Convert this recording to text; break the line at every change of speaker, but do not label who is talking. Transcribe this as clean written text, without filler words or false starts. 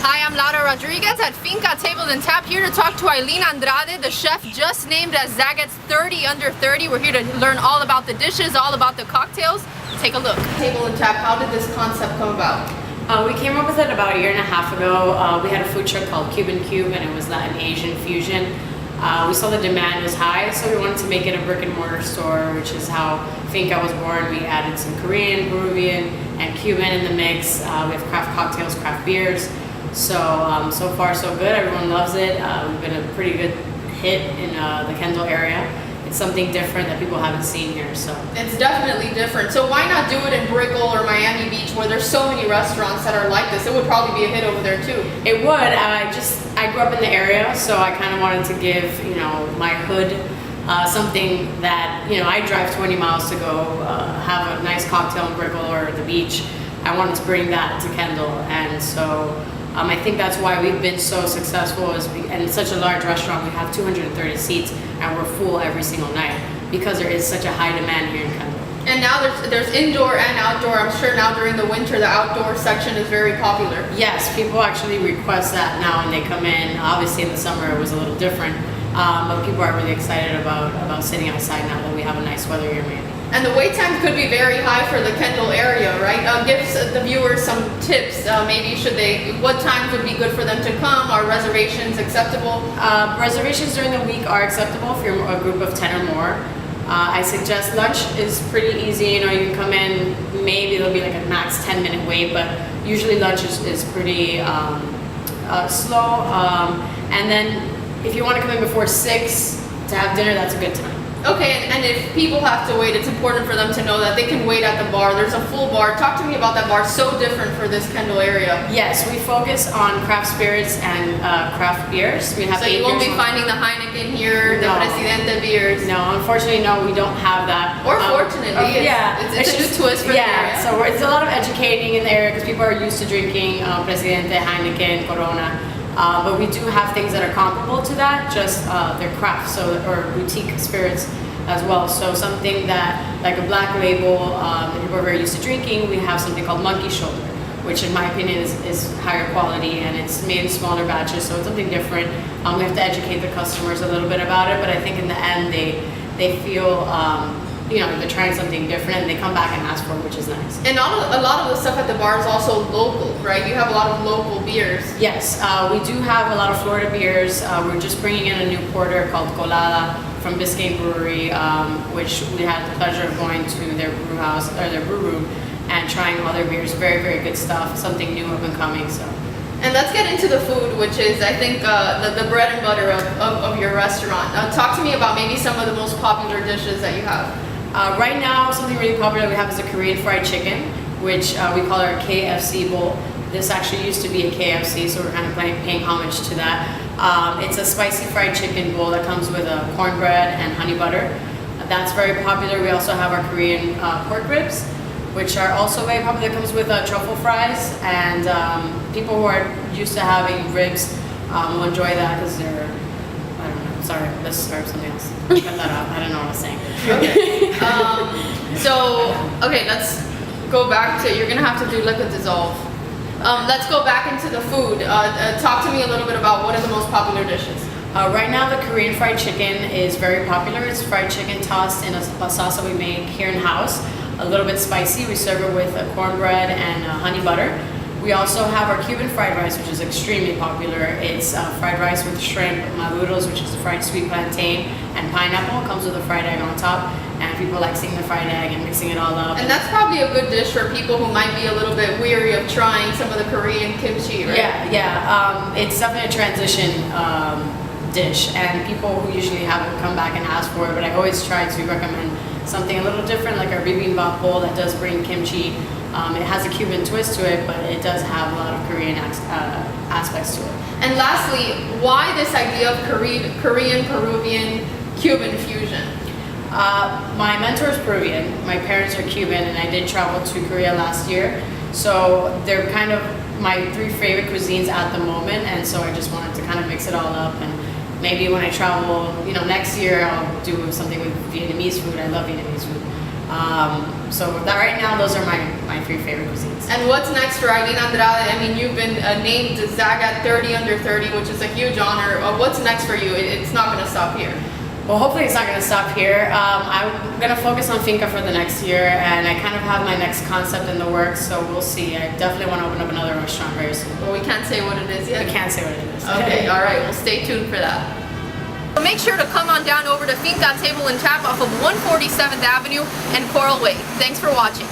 Hi, I'm Laura Rodriguez at Finka Table and Tap, here to talk to Eileen Andrade, the chef just named as Zagat's 30 Under 30. We're here to learn all about the dishes, all about the cocktails. Take a look. Table and Tap, how did this concept come about?
We came up with it about a year and a half ago. We had a food truck called Cuban Cube, and it was Latin Asian fusion. We saw the demand was high, so we wanted to make it a brick and mortar store, which is how Finka was born. We added some Korean, Peruvian, and Cuban in the mix. We have craft cocktails, craft beers. So far so good. Everyone loves it. We've been a pretty good hit in the Kendall area. It's something different that people haven't seen here. So
it's definitely different. So why not do it in Brickell or Miami Beach, where there's so many restaurants that are like this? It would probably be a hit over there too.
It would. I grew up in the area, so I kind of wanted to give my hood something that I drive 20 miles to go have a nice cocktail in Brickell or the beach. I wanted to bring that to Kendall, and so I think that's why we've been so successful, and it's such a large restaurant. We have 230 seats, and we're full every single night because there is such a high demand here in Kendall.
And now there's indoor and outdoor. I'm sure now during the winter, the outdoor section is very popular.
Yes, people actually request that now, and they come in. Obviously, in the summer it was a little different, but people are really excited about sitting outside now that we have a nice weather here, maybe.
And the wait time could be very high for the Kendall area, right? Give the viewers some tips. Maybe what times would be good for them to come? Are reservations acceptable?
Reservations during the week are acceptable if you're a group of 10 or more. I suggest lunch is pretty easy. You can come in, maybe there'll be like a max 10-minute wait, but usually lunch is pretty slow. And then if you want to come in before 6 to have dinner, that's a good time.
Okay, and if people have to wait, it's important for them to know that they can wait at the bar. There's a full bar. Talk to me about that bar. So different for this Kendall area.
Yes, we focus on craft spirits and craft beers. We have
so you won't be finding the Heineken here, the Presidente beers.
No, unfortunately, no, we don't have that.
Or fortunately, it's a new twist for the area.
So it's a lot of educating in the area because people are used to drinking Presidente, Heineken, Corona. But we do have things that are comparable to that, just they're craft, or boutique spirits as well. So something that, like a black label, that people are very used to drinking, we have something called Monkey Shoulder, which in my opinion is higher quality, and it's made in smaller batches, so it's something different. We have to educate the customers a little bit about it, but I think in the end they feel they're trying something different, and they come back and ask for it, which is nice.
And a lot of the stuff at the bar is also local, right? You have a lot of local beers.
Yes, we do have a lot of Florida beers. We're just bringing in a new porter called Colada from Biscayne Brewery, which we had the pleasure of going to their brew house, or their brew room, and trying all their beers. Very, very good stuff, something new up and coming. So.
And let's get into the food, which is, I think, the bread and butter of your restaurant. Talk to me about maybe some of the most popular dishes that you have.
Right now, something really popular we have is a Korean fried chicken, which we call our KFC bowl. This actually used to be a KFC, so we're kind of paying homage to that. It's a spicy fried chicken bowl that comes with a cornbread and honey butter. That's very popular. We also have our Korean pork ribs, which are also very popular. It comes with truffle fries, and people who are used to having ribs will enjoy that because they're, I don't know, sorry, let's start something else. Cut that out, I don't know what I was saying.
Okay. Let's go back to, you're gonna have to do liquid dissolve. Let's go back into the food. Talk to me a little bit about what are the most popular dishes.
Right now the Korean fried chicken is very popular. It's fried chicken tossed in a sauce that we make here in house. A little bit spicy. We serve it with cornbread and honey butter. We also have our Cuban fried rice, which is extremely popular. It's fried rice with shrimp, maduros, which is a fried sweet plantain, and pineapple. It comes with a fried egg on top, and people like seeing the fried egg and mixing it all up.
And that's probably a good dish for people who might be a little bit weary of trying some of the Korean kimchi, right?
Yeah. It's definitely a transition dish, and people who usually haven't come back and ask for it, but I always try to recommend something a little different, like our bibimbap bowl that does bring kimchi. It has a Cuban twist to it, but it does have a lot of Korean aspects to it.
And lastly, why this idea of Korean, Peruvian, Cuban fusion?
My mentor is Peruvian, my parents are Cuban, and I did travel to Korea last year. So they're kind of my 3 favorite cuisines at the moment, and so I just wanted to kind of mix it all up. And maybe when I travel, next year I'll do something with Vietnamese food. I love Vietnamese food. So that right now, those are my 3 favorite cuisines.
And what's next for Eileen Andrade? I mean, you've been named Zagat 30 under 30, which is a huge honor. What's next for you? It's not going to stop here.
Well, hopefully it's not going to stop here. I'm going to focus on Finka for the next year, and I kind of have my next concept in the works, so we'll see. I definitely want to open up another restaurant very soon.
Well, we can't say what it is yet.
I can't say what it is.
Okay, all right. Well, stay tuned for that. So make sure to come on down over to Finka Table and Tap off of 147th Avenue and Coral Way. Thanks for watching.